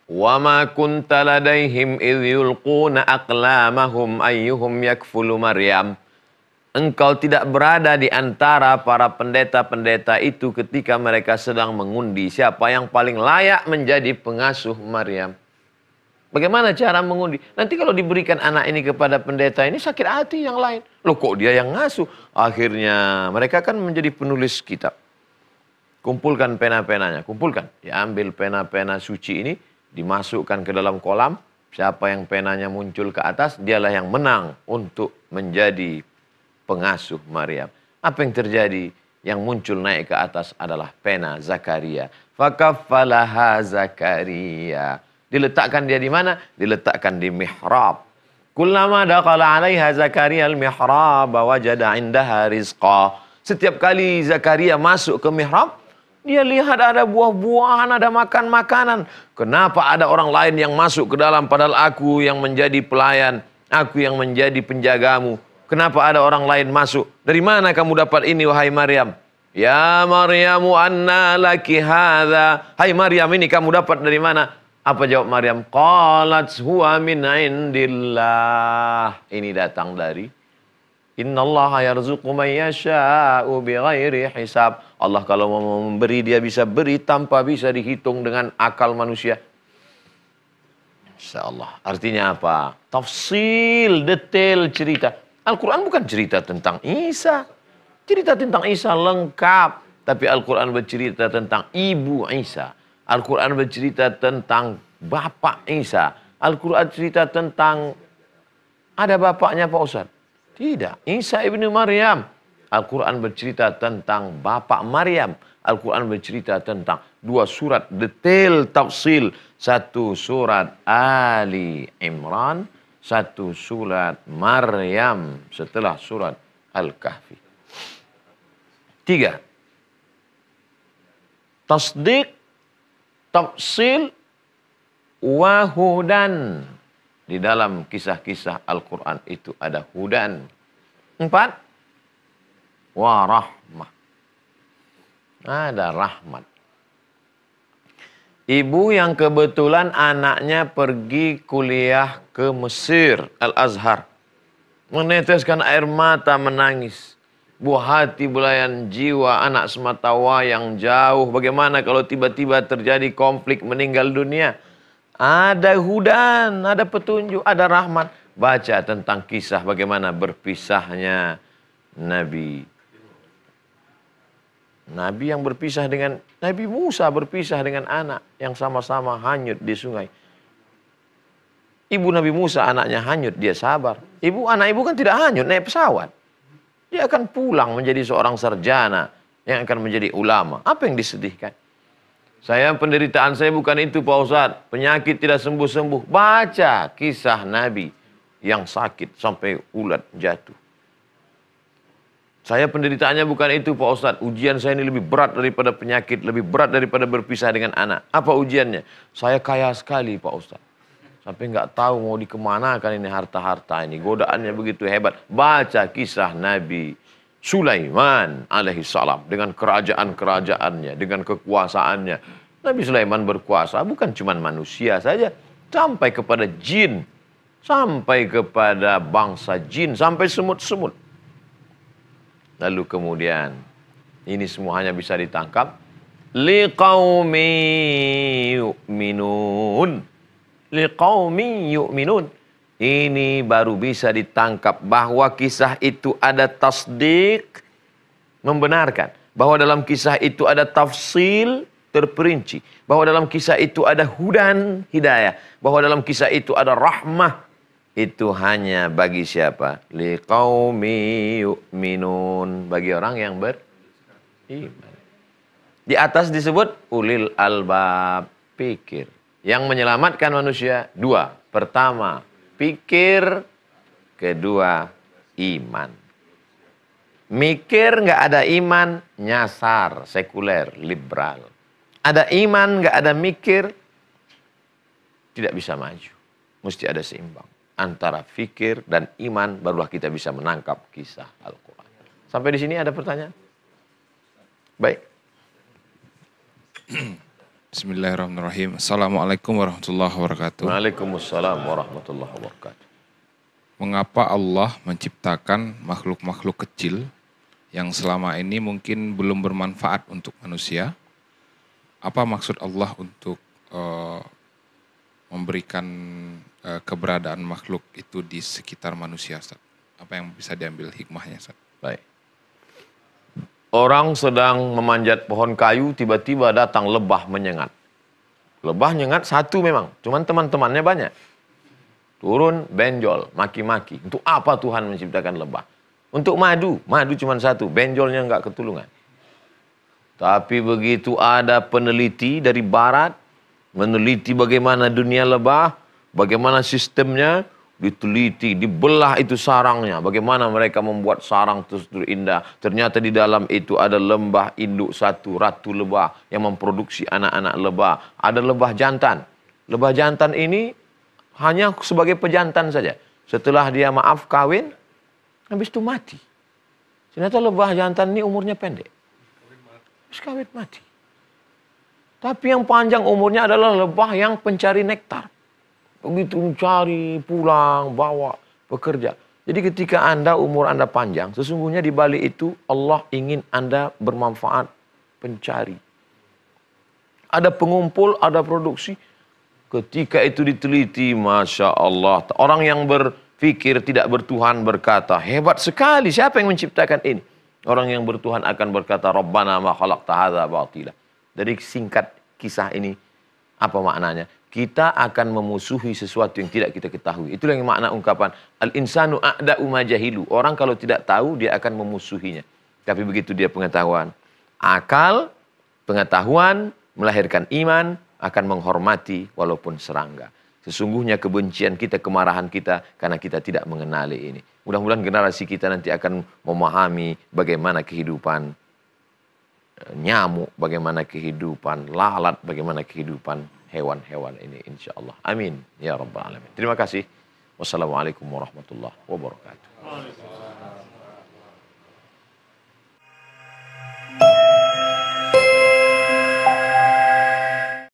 Wa ma kunta ladaihim idh yulquna aqlamahum ayyuhum yakfulu Maryam. Engkau tidak berada di antara para pendeta-pendeta itu ketika mereka sedang mengundi siapa yang paling layak menjadi pengasuh Maryam. Bagaimana cara mengundi? Nanti kalau diberikan anak ini kepada pendeta ini sakit hati yang lain. Loh kok dia yang ngasuh? Akhirnya mereka kan menjadi penulis kitab. Kumpulkan pena-penanya, kumpulkan. Diambil pena-pena suci ini, dimasukkan ke dalam kolam. Siapa yang penanya muncul ke atas, dialah yang menang untuk menjadi pengasuh Maryam. Apa yang terjadi? Yang muncul naik ke atas adalah pena Zakaria. Fakaffalaha Zakaria. Diletakkan dia di mana? Diletakkan di mihrab. Kullama dakhala 'alaiha Zakaria al-mihrab wajada 'indaha rizqa. Setiap kali Zakaria masuk ke mihrab, dia lihat ada buah-buahan, ada makan makanan. Kenapa ada orang lain yang masuk ke dalam padahal aku yang menjadi pelayan, aku yang menjadi penjagamu? Kenapa ada orang lain masuk? Dari mana kamu dapat ini wahai Maryam? Ya Maryamu anna laki hadza. Hai Maryam, ini kamu dapat dari mana? Apa jawab Maryam? Qalat huwa min indillah. Ini datang dari Innallaha yarzuqu man yasha'u bighairi hisab. Allah kalau mau memberi dia bisa beri tanpa bisa dihitung dengan akal manusia. Insyaallah. Artinya apa? Tafsil, detail cerita. Al-Quran bukan cerita tentang Isa. Cerita tentang Isa lengkap. Tapi Al-Quran bercerita tentang ibu Isa. Al-Quran bercerita tentang bapak Isa. Al-Quran cerita tentang ada bapaknya Pak Ustaz. Tidak. Isa ibnu Maryam. Al-Quran bercerita tentang bapak Maryam. Al-Quran bercerita tentang 2 surat detail tafsil. 1 surat Ali Imran. 1 surat Maryam setelah surat Al-Kahfi. 3. Tasdiq, tafsil, wahudan. Di dalam kisah-kisah Al-Quran itu ada hudan. 4. Warahmah. Ada rahmat. Ibu yang kebetulan anaknya pergi kuliah ke Mesir, Al-Azhar. Meneteskan air mata menangis. Buah hati belayan jiwa anak sematawa yang jauh. Bagaimana kalau tiba-tiba terjadi konflik meninggal dunia? Ada hudan, ada petunjuk, ada rahmat. Baca tentang kisah bagaimana berpisahnya Nabi yang berpisah dengan Nabi Musa berpisah dengan anak yang sama-sama hanyut di sungai. Ibu Nabi Musa anaknya hanyut, dia sabar. Anak ibu kan tidak hanyut, naik pesawat. Dia akan pulang menjadi seorang sarjana yang akan menjadi ulama. Apa yang disedihkan? Penderitaan saya bukan itu Pak Ustadz. Penyakit tidak sembuh-sembuh. Baca kisah Nabi yang sakit sampai ulat jatuh. Penderitaannya bukan itu Pak Ustadz. Ujian saya ini lebih berat daripada penyakit. Lebih berat daripada berpisah dengan anak. Apa ujiannya? Saya kaya sekali Pak Ustadz. Sampai nggak tahu mau dikemanakan ini harta-harta ini. Godaannya begitu hebat. Baca kisah Nabi Sulaiman alaihissalam. Dengan kerajaan-kerajaannya. Dengan kekuasaannya. Nabi Sulaiman berkuasa bukan cuma manusia saja. Sampai kepada jin. Sampai kepada bangsa jin. Sampai semut-semut. Lalu kemudian ini semua hanya bisa ditangkap liqaumi yu'minun. Liqaumi yu'minun. Ini baru bisa ditangkap bahwa kisah itu ada tasdik, membenarkan. Bahwa dalam kisah itu ada tafsil, terperinci. Bahwa dalam kisah itu ada hudan, hidayah. Bahwa dalam kisah itu ada rahmah. Itu hanya bagi siapa? Liqaumi yu'minun. Bagi orang yang beriman. Di atas disebut ulil albab, pikir. Yang menyelamatkan manusia 2. Pertama, pikir. Kedua, iman. Mikir nggak ada iman, nyasar, sekuler, liberal. Ada iman nggak ada mikir, tidak bisa maju. Mesti ada seimbang. Antara fikir dan iman barulah kita bisa menangkap kisah Al-Quran. Sampai di sini ada pertanyaan? Baik. Bismillahirrahmanirrahim. Assalamualaikum warahmatullahi wabarakatuh. Waalaikumsalam warahmatullahi wabarakatuh. Mengapa Allah menciptakan makhluk-makhluk kecil yang selama ini mungkin belum bermanfaat untuk manusia? Apa maksud Allah untuk memberikan keberadaan makhluk itu di sekitar manusia, Ustaz? Apa yang bisa diambil hikmahnya, Ustaz? Baik. Orang sedang memanjat pohon kayu, tiba-tiba datang lebah menyengat. Lebah nyengat satu memang, cuman teman-temannya banyak. Turun, benjol, maki-maki. Untuk apa Tuhan menciptakan lebah? Untuk madu, madu cuma satu, benjolnya nggak ketulungan. Tapi begitu ada peneliti dari barat, meneliti bagaimana dunia lebah, bagaimana sistemnya, diteliti, dibelah itu sarangnya. Bagaimana mereka membuat sarang tersebut indah. Ternyata di dalam itu ada lembah induk satu, ratu lebah yang memproduksi anak-anak lebah. Ada lebah jantan. Lebah jantan ini hanya sebagai pejantan saja. Setelah dia maaf kawin, habis itu mati. Ternyata lebah jantan ini umurnya pendek. Habis kawin mati. Tapi yang panjang umurnya adalah lebah yang pencari nektar. Begitu mencari, pulang, bawa, bekerja. Jadi ketika Anda, umur Anda panjang, sesungguhnya di balik itu Allah ingin Anda bermanfaat, pencari. Ada pengumpul, ada produksi. Ketika itu diteliti, Masya Allah. Orang yang berpikir tidak bertuhan berkata, hebat sekali, siapa yang menciptakan ini? Orang yang bertuhan akan berkata, Rabbana ma khalaqta hadza batila. Dari singkat kisah ini, apa maknanya? Kita akan memusuhi sesuatu yang tidak kita ketahui. Itulah yang makna ungkapan al-insanu a'da'u ma jahilu. Orang kalau tidak tahu dia akan memusuhinya. Tapi begitu dia pengetahuan, akal, pengetahuan melahirkan iman, akan menghormati walaupun serangga. Sesungguhnya kebencian kita, kemarahan kita karena kita tidak mengenali ini. Mudah-mudahan generasi kita nanti akan memahami bagaimana kehidupan nyamuk, bagaimana kehidupan lalat, bagaimana kehidupan hewan-hewan ini, insya Allah. Amin ya rabbal alamin. Terima kasih. Wassalamualaikum warahmatullahi wabarakatuh.